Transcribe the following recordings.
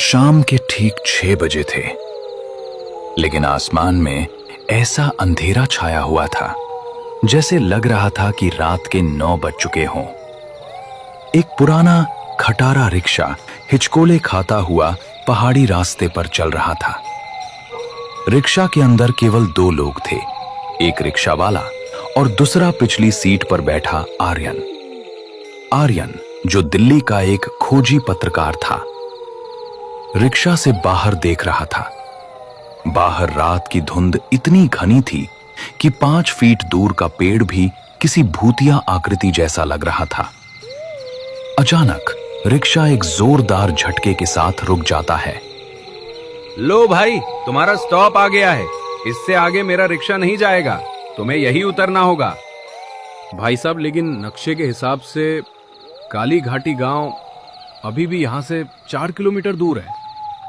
शाम के ठीक 6 बजे थे, लेकिन आसमान में ऐसा अंधेरा छाया हुआ था जैसे लग रहा था कि रात के 9 बज चुके हों। एक पुराना खटारा रिक्शा हिचकोले खाता हुआ पहाड़ी रास्ते पर चल रहा था। रिक्शा के अंदर केवल 2 लोग थे, एक रिक्शा वाला और दूसरा पिछली सीट पर बैठा आर्यन। आर्यन जो दिल्ली का एक खोजी पत्रकार था, रिक्शा से बाहर देख रहा था। बाहर रात की धुंध इतनी घनी थी कि 5 फीट दूर का पेड़ भी किसी भूतिया आकृति जैसा लग रहा था। अचानक रिक्शा एक जोरदार झटके के साथ रुक जाता है। लो भाई, तुम्हारा स्टॉप आ गया है। इससे आगे मेरा रिक्शा नहीं जाएगा, तुम्हें यही उतरना होगा। भाई साहब, लेकिन नक्शे के हिसाब से काली घाटी गांव अभी भी यहाँ से 4 किलोमीटर दूर है,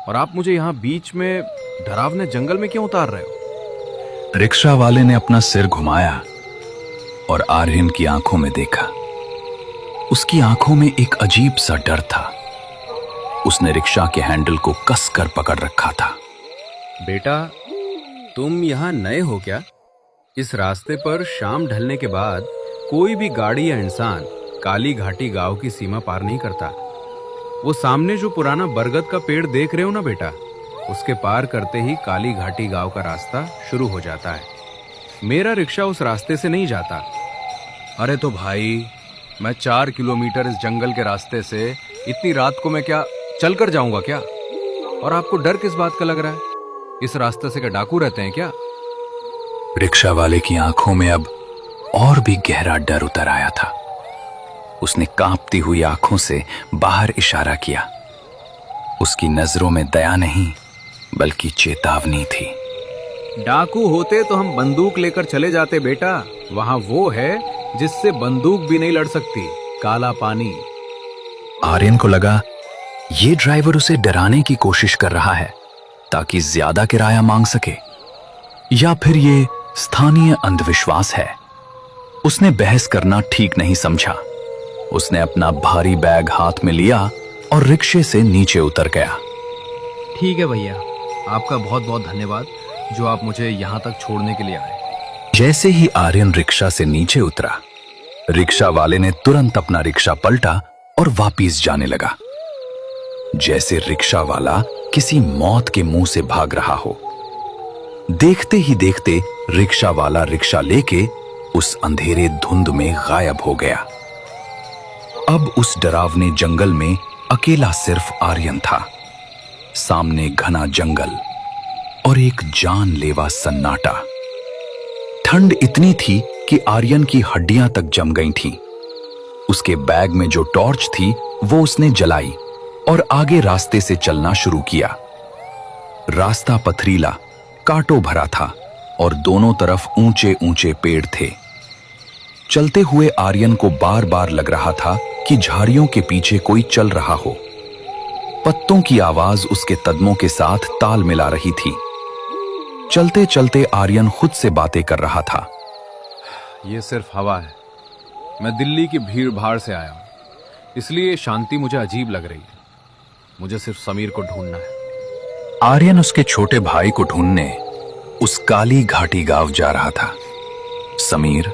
और आप मुझे यहाँ बीच में डरावने जंगल में क्यों उतार रहे हो? रिक्शा वाले ने अपना सिर घुमाया और आर्यन की आंखों में देखा। उसकी आंखों में एक अजीब सा डर था। उसने रिक्शा के हैंडल को कसकर पकड़ रखा था। बेटा, तुम यहाँ नए हो क्या? इस रास्ते पर शाम ढलने के बाद कोई भी गाड़ी या इंसान काली घाटी गांव की सीमा पार नहीं करता। वो सामने जो पुराना बरगद का पेड़ देख रहे हो ना बेटा, उसके पार करते ही काली घाटी गांव का रास्ता शुरू हो जाता है। मेरा रिक्शा उस रास्ते से नहीं जाता। अरे तो भाई, मैं 4 किलोमीटर इस जंगल के रास्ते से इतनी रात को मैं क्या चलकर जाऊंगा क्या? और आपको डर किस बात का लग रहा है? इस रास्ते से क्या डाकू रहते हैं क्या? रिक्शा वाले की आंखों में अब और भी गहरा डर उतर आया था। उसने कांपती हुई आंखों से बाहर इशारा किया। उसकी नजरों में दया नहीं बल्कि चेतावनी थी। डाकू होते तो हम बंदूक लेकर चले जाते बेटा। वहां वो है जिससे बंदूक भी नहीं लड़ सकती, काला पानी। आर्यन को लगा ये ड्राइवर उसे डराने की कोशिश कर रहा है ताकि ज्यादा किराया मांग सके, या फिर ये स्थानीय अंधविश्वास है। उसने बहस करना ठीक नहीं समझा। उसने अपना भारी बैग हाथ में लिया और रिक्शे से नीचे उतर गया। ठीक है भैया, आपका बहुत बहुत धन्यवाद जो आप मुझे यहाँ तक छोड़ने के लिए आए। जैसे ही आर्यन रिक्शा से नीचे उतरा, रिक्शा वाले ने तुरंत अपना रिक्शा पलटा और वापस जाने लगा, जैसे रिक्शा वाला किसी मौत के मुंह से भाग रहा हो। देखते ही देखते रिक्शा वाला रिक्शा लेके उस अंधेरे धुंध में गायब हो गया। अब उस डरावने जंगल में अकेला सिर्फ आर्यन था। सामने घना जंगल और एक जानलेवा सन्नाटा। ठंड इतनी थी कि आर्यन की हड्डियां तक जम गई थीं। उसके बैग में जो टॉर्च थी वो उसने जलाई और आगे रास्ते से चलना शुरू किया। रास्ता पथरीला, कांटों भरा था और दोनों तरफ ऊंचे ऊंचे पेड़ थे। चलते हुए आर्यन को बार बार लग रहा था कि झाड़ियों के पीछे कोई चल रहा हो। पत्तों की आवाज उसके कदमों के साथ ताल मिला रही थी। चलते चलते आर्यन खुद से बातें कर रहा था। ये सिर्फ हवा है। मैं दिल्ली की भीड़ भाड़ से आया हूं, इसलिए शांति मुझे अजीब लग रही है। मुझे सिर्फ समीर को ढूंढना है। आर्यन उसके छोटे भाई को ढूंढने उस काली घाटी गांव जा रहा था। समीर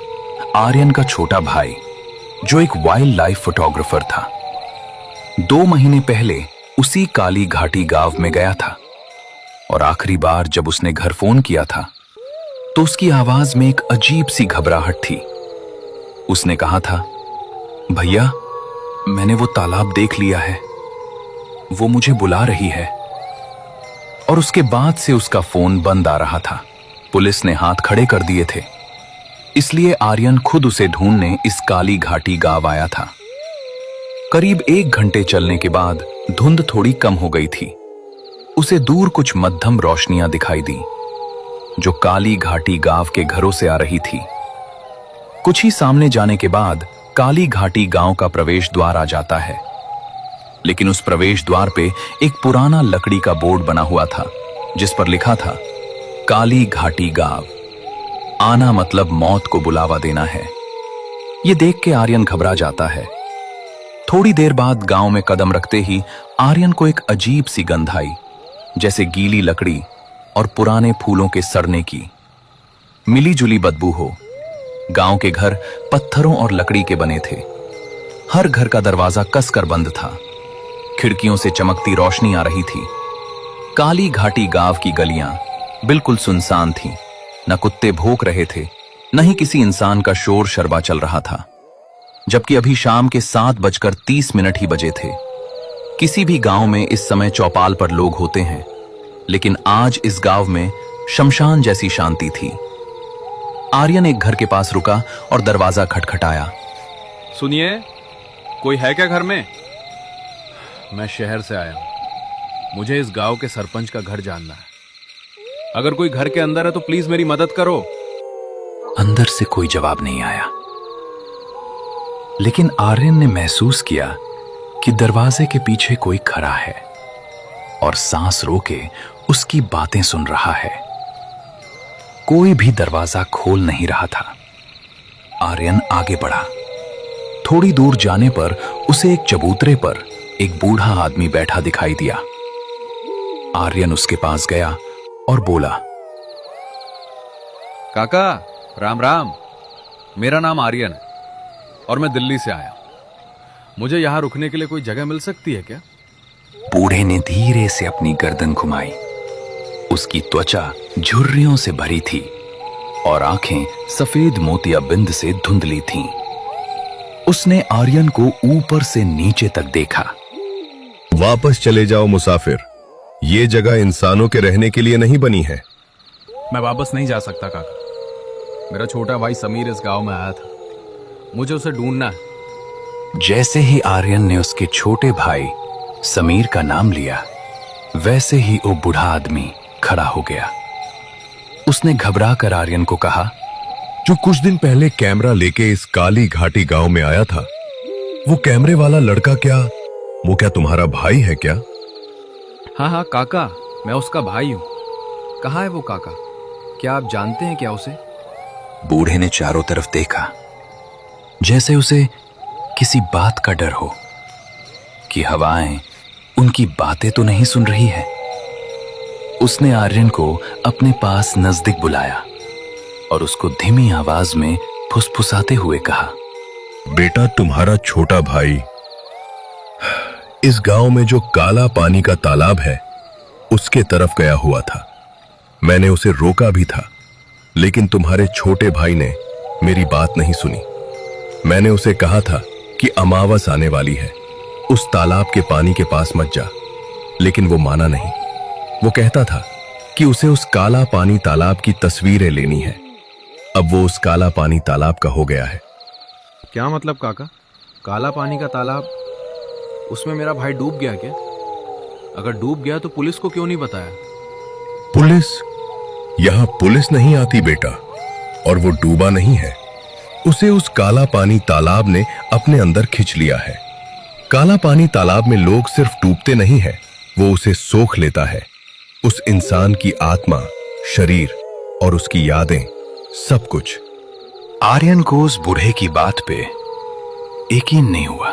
आर्यन का छोटा भाई, जो एक वाइल्ड लाइफ फोटोग्राफर था, 2 महीने पहले उसी काली घाटी गांव में गया था। और आखिरी बार जब उसने घर फोन किया था तो उसकी आवाज में एक अजीब सी घबराहट थी। उसने कहा था, भैया, मैंने वो तालाब देख लिया है, वो मुझे बुला रही है। और उसके बाद से उसका फोन बंद आ रहा था। पुलिस ने हाथ खड़े कर दिए थे, इसलिए आर्यन खुद उसे ढूंढने इस काली घाटी गांव आया था। करीब 1 घंटे चलने के बाद धुंध थोड़ी कम हो गई थी। उसे दूर कुछ मध्यम रोशनियां दिखाई दी जो काली घाटी गांव के घरों से आ रही थी। कुछ ही सामने जाने के बाद काली घाटी गांव का प्रवेश द्वार आ जाता है, लेकिन उस प्रवेश द्वार पे एक पुराना लकड़ी का बोर्ड बना हुआ था जिस पर लिखा था, काली घाटी गांव, आना मतलब मौत को बुलावा देना है। ये देख के आर्यन घबरा जाता है। थोड़ी देर बाद गांव में कदम रखते ही आर्यन को एक अजीब सी गंध आई, जैसे गीली लकड़ी और पुराने फूलों के सड़ने की मिली जुली बदबू हो। गांव के घर पत्थरों और लकड़ी के बने थे। हर घर का दरवाजा कसकर बंद था। खिड़कियों से चमकती रोशनी आ रही थी। काली घाटी गांव की गलियां बिल्कुल सुनसान थीं। न कुत्ते भौंक रहे थे, न ही किसी इंसान का शोर शरबा चल रहा था। जबकि अभी शाम के 7:30 ही बजे थे। किसी भी गांव में इस समय चौपाल पर लोग होते हैं, लेकिन आज इस गांव में शमशान जैसी शांति थी। आर्यन एक घर के पास रुका और दरवाजा खटखटाया। सुनिए, कोई है क्या घर में? मैं शहर से आया हूं। मुझे इस गांव के सरपंच का घर जानना है। अगर कोई घर के अंदर है तो प्लीज मेरी मदद करो। अंदर से कोई जवाब नहीं आया, लेकिन आर्यन ने महसूस किया कि दरवाजे के पीछे कोई खड़ा है और सांस रोके उसकी बातें सुन रहा है। कोई भी दरवाजा खोल नहीं रहा था। आर्यन आगे बढ़ा। थोड़ी दूर जाने पर उसे एक चबूतरे पर एक बूढ़ा आदमी बैठा दिखाई दिया। आर्यन उसके पास गया और बोला, काका राम राम। मेरा नाम आर्यन है और मैं दिल्ली से आया हूं। मुझे यहां रुकने के लिए कोई जगह मिल सकती है क्या? बूढ़े ने धीरे से अपनी गर्दन घुमाई। उसकी त्वचा झुर्रियों से भरी थी और आंखें सफेद मोतिया बिंद से धुंधली थीं। उसने आर्यन को ऊपर से नीचे तक देखा। वापस चले जाओ मुसाफिर, ये जगह इंसानों के रहने के लिए नहीं बनी है। मैं वापस नहीं जा सकता काका। मेरा छोटा भाई समीर इस गांव में आया था। मुझे उसे ढूंढना है। जैसे ही आर्यन ने उसके छोटे भाई समीर का नाम लिया, वैसे ही वो बूढ़ा आदमी खड़ा हो गया। उसने घबरा कर आर्यन को कहा, जो कुछ दिन पहले कैमरा लेके इस काली घाटी गांव में आया था, वो कैमरे वाला लड़का वो क्या तुम्हारा भाई है क्या? हाँ हाँ काका, मैं उसका भाई हूं। कहाँ है वो काका? क्या आप जानते हैं क्या उसे? बूढ़े ने चारों तरफ देखा, जैसे उसे किसी बात का डर हो कि हवाएं उनकी बातें तो नहीं सुन रही है। उसने आर्यन को अपने पास नजदीक बुलाया और उसको धीमी आवाज में फुसफुसाते हुए कहा, बेटा, तुम्हारा छोटा भाई इस गांव में जो काला पानी का तालाब है उसके तरफ गया हुआ था। मैंने उसे रोका भी था, लेकिन तुम्हारे छोटे भाई ने मेरी बात नहीं सुनी। मैंने उसे कहा था कि अमावस आने वाली है, उस तालाब के पानी के पास मत जा, लेकिन वो माना नहीं। वो कहता था कि उसे उस काला पानी तालाब की तस्वीरें लेनी है। अब वो उस काला पानी तालाब का हो गया है। क्या मतलब काका? काला पानी का तालाब? उसमें मेरा भाई डूब गया क्या? अगर डूब गया तो पुलिस को क्यों नहीं बताया? पुलिस? यहां पुलिस नहीं आती बेटा, और वो डूबा नहीं है। उसे उस काला पानी तालाब ने अपने अंदर खिंच लिया है। काला पानी तालाब में लोग सिर्फ डूबते नहीं है, वो उसे सोख लेता है। उस इंसान की आत्मा, शरीर और उसकी यादें, सब कुछ। आर्यन को उस बूढ़े की बात पे यकीन नहीं हुआ।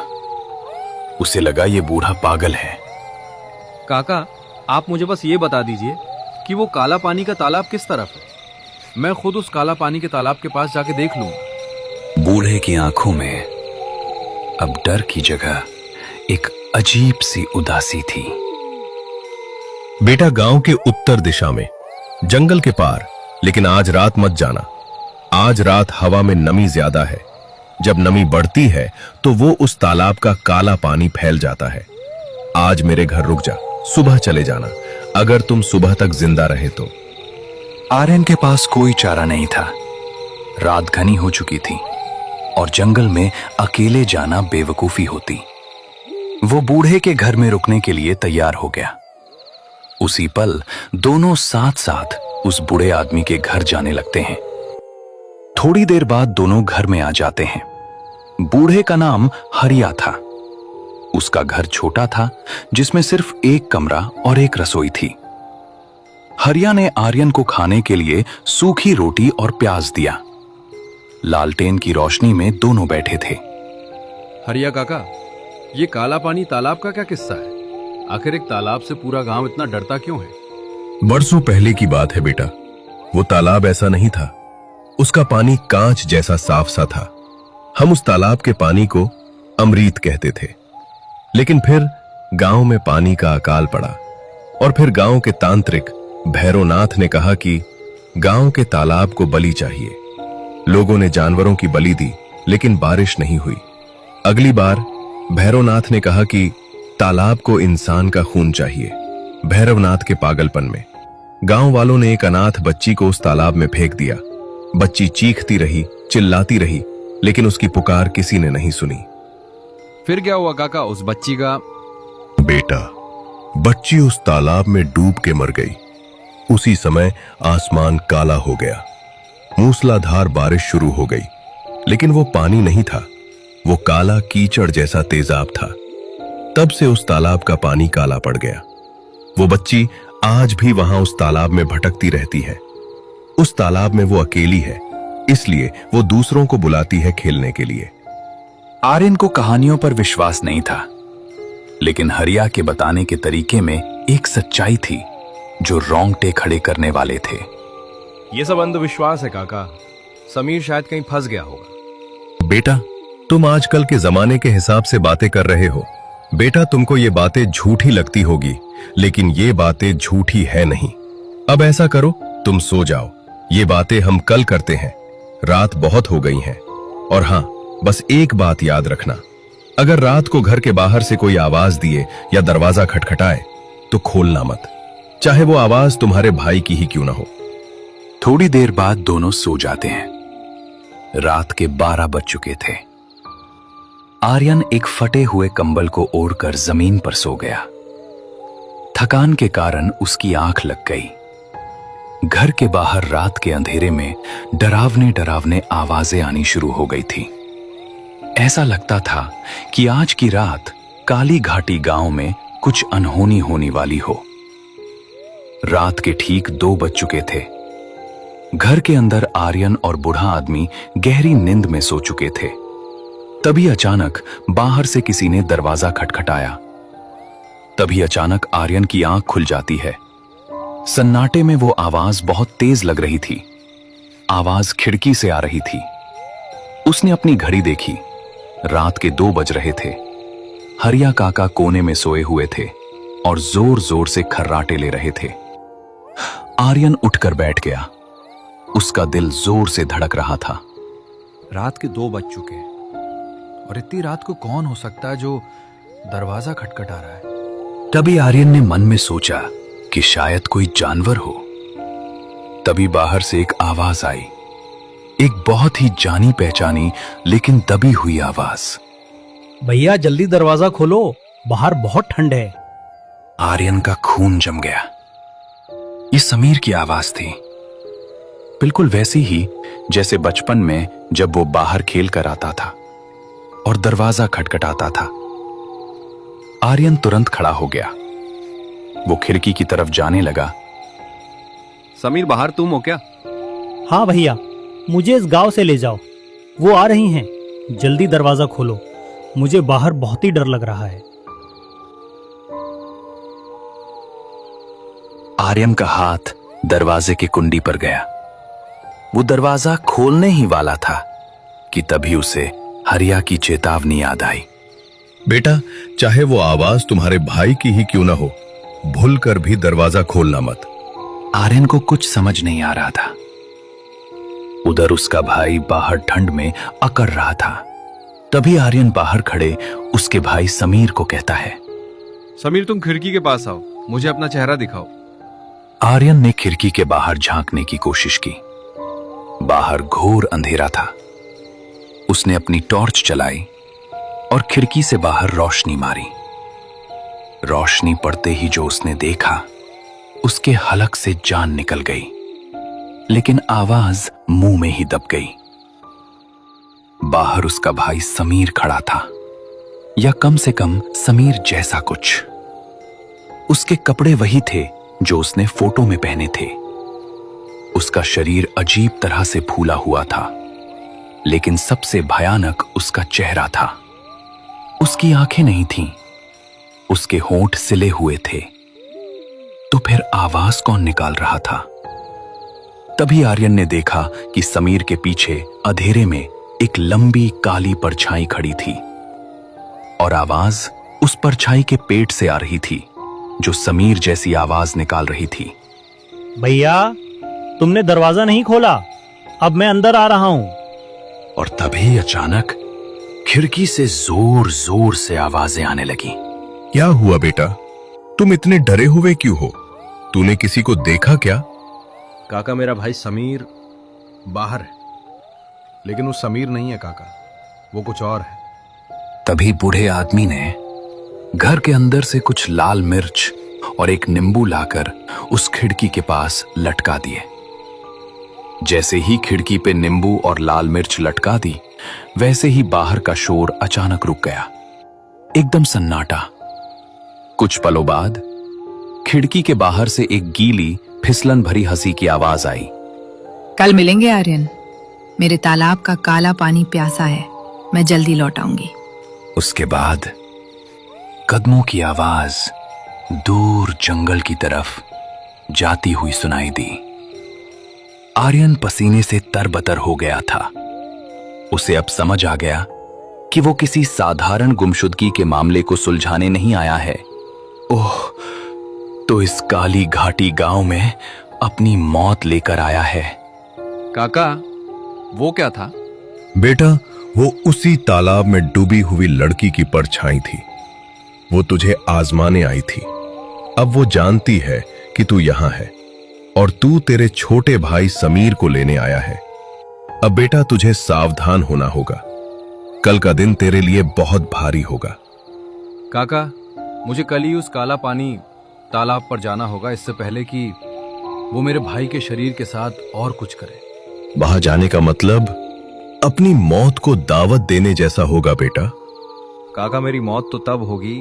उसे लगा ये बूढ़ा पागल है। काका, आप मुझे बस ये बता दीजिए कि वो काला पानी का तालाब किस तरफ है। मैं खुद उस काला पानी के तालाब के पास जाके देख लूंगा। बूढ़े की आंखों में अब डर की जगह एक अजीब सी उदासी थी। बेटा, गांव के उत्तर दिशा में जंगल के पार, लेकिन आज रात मत जाना। आज रात हवा में नमी ज्यादा है। जब नमी बढ़ती है तो वो उस तालाब का काला पानी फैल जाता है। आज मेरे घर रुक जा, सुबह चले जाना, अगर तुम सुबह तक जिंदा रहे तो। आर्यन के पास कोई चारा नहीं था। रात घनी हो चुकी थी और जंगल में अकेले जाना बेवकूफी होती। वो बूढ़े के घर में रुकने के लिए तैयार हो गया। उसी पल दोनों साथ साथ उस बूढ़े आदमी के घर जाने लगते हैं। थोड़ी देर बाद दोनों घर में आ जाते हैं। बूढ़े का नाम हरिया था। उसका घर छोटा था, जिसमें सिर्फ एक कमरा और एक रसोई थी। हरिया ने आर्यन को खाने के लिए सूखी रोटी और प्याज दिया। लालटेन की रोशनी में दोनों बैठे थे। हरिया काका, ये काला पानी तालाब का क्या किस्सा है? आखिर एक तालाब से पूरा गांव इतना डरता क्यों है? बरसों पहले की बात है बेटा। वो तालाब ऐसा नहीं था। उसका पानी कांच जैसा साफ सा था। हम उस तालाब के पानी को अमृत कहते थे। लेकिन फिर गांव में पानी का अकाल पड़ा और फिर गांव के तांत्रिक भैरवनाथ ने कहा कि गांव के तालाब को बलि चाहिए। लोगों ने जानवरों की बलि दी, लेकिन बारिश नहीं हुई। अगली बार भैरवनाथ ने कहा कि तालाब को इंसान का खून चाहिए। भैरवनाथ के पागलपन में गांव वालों ने एक अनाथ बच्ची को उस तालाब में फेंक दिया। बच्ची चीखती रही, चिल्लाती रही, लेकिन उसकी पुकार किसी ने नहीं सुनी। फिर क्या हुआ काका उस बच्ची का? बेटा, बच्ची उस तालाब में डूब के मर गई। उसी समय आसमान काला हो गया। मूसलाधार बारिश शुरू हो गई, लेकिन वो पानी नहीं था, वो काला कीचड़ जैसा तेजाब था। तब से उस तालाब का पानी काला पड़ गया। वो बच्ची आज भी वहां उस तालाब में भटकती रहती है। उस तालाब में वो अकेली है, इसलिए वो दूसरों को बुलाती है खेलने के लिए। आर्यन को कहानियों पर विश्वास नहीं था, लेकिन हरिया के बताने के तरीके में एक सच्चाई थी जो रोंगटे खड़े करने वाले थे। ये सब अंधविश्वास है काका। समीर शायद कहीं फंस गया होगा। बेटा, तुम आजकल के जमाने के हिसाब से बातें कर रहे हो। बेटा, तुमको ये बातें झूठी लगती होगी, लेकिन ये बातें झूठी है नहीं। अब ऐसा करो, तुम सो जाओ। ये बातें हम कल करते हैं। रात बहुत हो गई है। और हां, बस एक बात याद रखना, अगर रात को घर के बाहर से कोई आवाज दिए या दरवाजा खटखटाए तो खोलना मत, चाहे वो आवाज तुम्हारे भाई की ही क्यों ना हो। थोड़ी देर बाद दोनों सो जाते हैं। रात के 12 बज चुके थे। आर्यन एक फटे हुए कंबल को ओढ़कर जमीन पर सो गया। थकान के कारण उसकी आंख लग गई। घर के बाहर रात के अंधेरे में डरावने डरावने आवाजें आनी शुरू हो गई थी। ऐसा लगता था कि आज की रात काली घाटी गांव में कुछ अनहोनी होने वाली हो। रात के ठीक 2 बज चुके थे। घर के अंदर आर्यन और बूढ़ा आदमी गहरी नींद में सो चुके थे। तभी अचानक बाहर से किसी ने दरवाजा खटखटाया। तभी अचानक आर्यन की आंख खुल जाती है। सन्नाटे में वो आवाज बहुत तेज लग रही थी। आवाज खिड़की से आ रही थी। उसने अपनी घड़ी देखी। रात के 2 बज रहे थे। हरिया काका कोने में सोए हुए थे और जोर जोर से खर्राटे ले रहे थे। आर्यन उठकर बैठ गया। उसका दिल जोर से धड़क रहा था। रात के 2 बज चुके हैं और इतनी रात को कौन हो सकता है जो दरवाजा खटखटा रहा है? तभी आर्यन ने मन में सोचा कि शायद कोई जानवर हो। तभी बाहर से एक आवाज आई, एक बहुत ही जानी पहचानी लेकिन दबी हुई आवाज। भैया जल्दी दरवाजा खोलो, बाहर बहुत ठंड है। आर्यन का खून जम गया। ये समीर की आवाज थी, बिल्कुल वैसी ही जैसे बचपन में जब वो बाहर खेल कर आता था और दरवाजा खटखटाता था। आर्यन तुरंत खड़ा हो गया। वो खिड़की की तरफ जाने लगा। समीर, बाहर तुम हो क्या? हाँ भैया, मुझे इस गांव से ले जाओ, वो आ रही हैं। जल्दी दरवाजा खोलो, मुझे बाहर बहुत ही डर लग रहा है। आर्यन का हाथ दरवाजे की कुंडी पर गया। वो दरवाजा खोलने ही वाला था कि तभी उसे हरिया की चेतावनी याद आई। बेटा, चाहे वो आवाज तुम्हारे भाई की ही क्यों ना हो, भूलकर भी दरवाजा खोलना मत। आर्यन को कुछ समझ नहीं आ रहा था। उधर उसका भाई बाहर ठंड में अकड़ रहा था। तभी आर्यन बाहर खड़े उसके भाई समीर को कहता है, समीर, तुम खिड़की के पास आओ, मुझे अपना चेहरा दिखाओ। आर्यन ने खिड़की के बाहर झांकने की कोशिश की। बाहर घोर अंधेरा था। उसने अपनी टॉर्च चलाई और खिड़की से बाहर रोशनी मारी। रोशनी पड़ते ही जो उसने देखा, उसके हलक से जान निकल गई, लेकिन आवाज मुंह में ही दब गई। बाहर उसका भाई समीर खड़ा था, या कम से कम समीर जैसा कुछ। उसके कपड़े वही थे जो उसने फोटो में पहने थे। उसका शरीर अजीब तरह से फूला हुआ था, लेकिन सबसे भयानक उसका चेहरा था। उसकी आंखें नहीं थीं, उसके होंठ सिले हुए थे। तो फिर आवाज कौन निकाल रहा था? तभी आर्यन ने देखा कि समीर के पीछे अंधेरे में एक लंबी काली परछाई खड़ी थी और आवाज उस परछाई के पेट से आ रही थी, जो समीर जैसी आवाज निकाल रही थी। भैया, तुमने दरवाजा नहीं खोला, अब मैं अंदर आ रहा हूं। और तभी अचानक खिड़की से जोर जोर से आवाजें आने लगी। क्या हुआ बेटा? तुम इतने डरे हुए क्यों हो? तूने किसी को देखा क्या? काका, मेरा भाई समीर बाहर है, लेकिन वो समीर नहीं है काका, वो कुछ और है। तभी बूढ़े आदमी ने घर के अंदर से कुछ लाल मिर्च और एक नींबू लाकर उस खिड़की के पास लटका दिए। जैसे ही खिड़की पे नींबू और लाल मिर्च लटका दी, वैसे ही बाहर का शोर अचानक रुक गया। एकदम सन्नाटा। कुछ पलों बाद खिड़की के बाहर से एक गीली फिसलन भरी हंसी की आवाज आई। कल मिलेंगे आर्यन। मेरे तालाब का काला पानी प्यासा है, मैं जल्दी लौट आऊंगी। उसके बाद कदमों की आवाज दूर जंगल की तरफ जाती हुई सुनाई दी। आर्यन पसीने से तरबतर हो गया था। उसे अब समझ आ गया कि वो किसी साधारण गुमशुदगी के मामले को सुलझाने नहीं आया है। ओह, तो इस काली घाटी गांव में अपनी मौत लेकर आया है। काका, वो क्या था? बेटा, वो उसी तालाब में डूबी हुई लड़की की परछाई थी। वो तुझे आजमाने आई थी। अब वो जानती है कि तू यहां है और तू तेरे छोटे भाई समीर को लेने आया है। अब बेटा, तुझे सावधान होना होगा। कल का दिन तेरे लिए बहुत भारी होगा। काका, मुझे कल ही उस काला पानी तालाब पर जाना होगा, इससे पहले कि वो मेरे भाई के शरीर के साथ और कुछ करे। वहां जाने का मतलब अपनी मौत को दावत देने जैसा होगा बेटा। काका, मेरी मौत तो तब होगी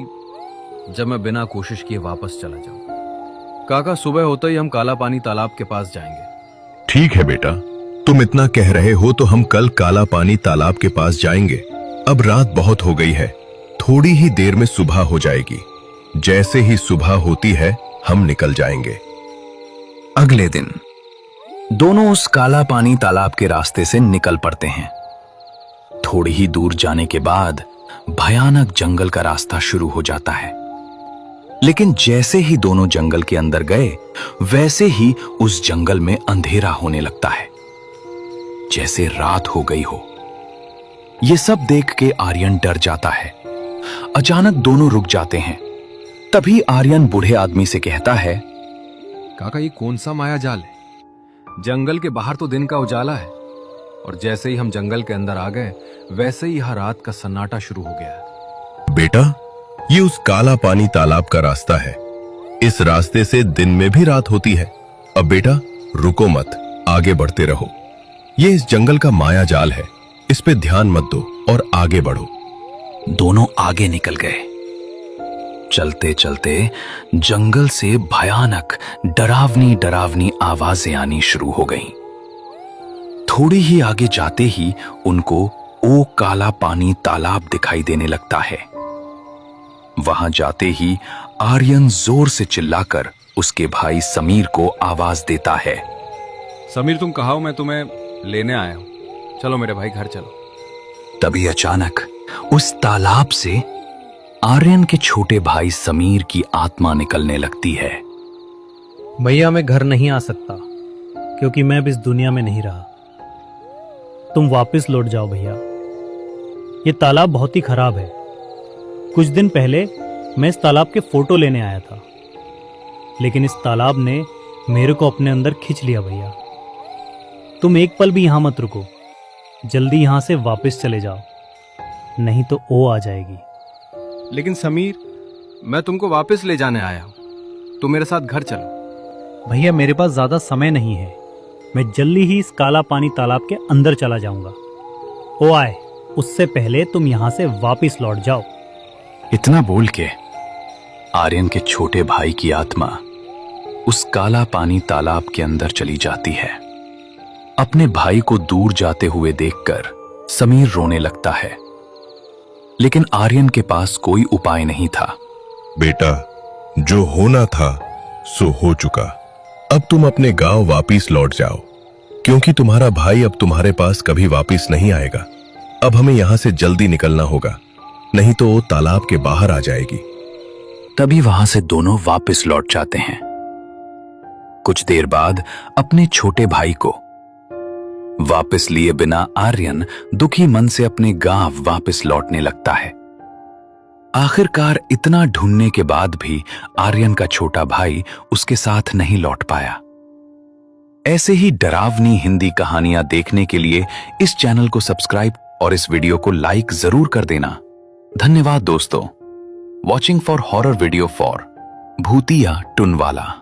जब मैं बिना कोशिश किए वापस चला जाऊं। काका, सुबह होते ही हम काला पानी तालाब के पास जाएंगे। ठीक है बेटा, तुम इतना कह रहे हो तो हम कल काला पानी तालाब के पास जाएंगे। अब रात बहुत हो गई है, थोड़ी ही देर में सुबह हो जाएगी। जैसे ही सुबह होती है हम निकल जाएंगे। अगले दिन दोनों उस काला पानी तालाब के रास्ते से निकल पड़ते हैं। थोड़ी ही दूर जाने के बाद भयानक जंगल का रास्ता शुरू हो जाता है। लेकिन जैसे ही दोनों जंगल के अंदर गए, वैसे ही उस जंगल में अंधेरा होने लगता है, जैसे रात हो गई हो। यह सब देख के आर्यन डर जाता है। अचानक दोनों रुक जाते हैं। तभी आर्यन बूढ़े आदमी से कहता है, काका, ये कौन सा माया जाल है? जंगल के बाहर तो दिन का उजाला है, और जैसे ही हम जंगल के अंदर आ गए, वैसे ही यह रात का सन्नाटा शुरू हो गया। बेटा, ये उस काला पानी तालाब का रास्ता है। इस रास्ते से दिन में भी रात होती है। अब बेटा, रुको मत, आगे बढ़ते रहो। ये इस जंगल का माया जाल है, इस पे ध्यान मत दो और आगे बढ़ो। दोनों आगे निकल गए। चलते चलते जंगल से भयानक डरावनी डरावनी आवाजें आनी शुरू हो गईं। थोड़ी ही आगे जाते ही उनको ओ काला पानी तालाब दिखाई देने लगता है। वहां जाते ही आर्यन जोर से चिल्लाकर उसके भाई समीर को आवाज देता है। समीर, तुम कहाँ हो? मैं तुम्हें लेने आया हूं। चलो मेरे भाई, घर चलो। तभी अचानक उस तालाब से आर्यन के छोटे भाई समीर की आत्मा निकलने लगती है। भैया, मैं घर नहीं आ सकता क्योंकि मैं अब इस दुनिया में नहीं रहा। तुम वापस लौट जाओ भैया। ये तालाब बहुत ही खराब है। कुछ दिन पहले मैं इस तालाब के फोटो लेने आया था, लेकिन इस तालाब ने मेरे को अपने अंदर खींच लिया। भैया, तुम एक पल भी यहां मत रुको, जल्दी यहां से वापस चले जाओ, नहीं तो ओ आ जाएगी। लेकिन समीर, मैं तुमको वापस ले जाने आया हूं, तुम मेरे साथ घर चलो। भैया, मेरे पास ज्यादा समय नहीं है। मैं जल्दी ही इस काला पानी तालाब के अंदर चला जाऊंगा। ओ आए, उससे पहले तुम यहां से वापस लौट जाओ। इतना बोल के आर्यन के छोटे भाई की आत्मा उस काला पानी तालाब के अंदर चली जाती है। अपने भाई को दूर जाते हुए देखकर समीर रोने लगता है, लेकिन आर्यन के पास कोई उपाय नहीं था। बेटा, जो होना था सो हो चुका। अब तुम अपने गांव वापिस लौट जाओ, क्योंकि तुम्हारा भाई अब तुम्हारे पास कभी वापिस नहीं आएगा। अब हमें यहां से जल्दी निकलना होगा, नहीं तो वो तालाब के बाहर आ जाएगी। तभी वहां से दोनों वापस लौट जाते हैं। कुछ देर बाद अपने छोटे भाई को वापस लिए बिना आर्यन दुखी मन से अपने गांव वापस लौटने लगता है। आखिरकार इतना ढूंढने के बाद भी आर्यन का छोटा भाई उसके साथ नहीं लौट पाया। ऐसे ही डरावनी हिंदी कहानियां देखने के लिए इस चैनल को सब्सक्राइब और इस वीडियो को लाइक जरूर कर देना। धन्यवाद दोस्तों। Watching for horror video for भूतिया टुनवाला।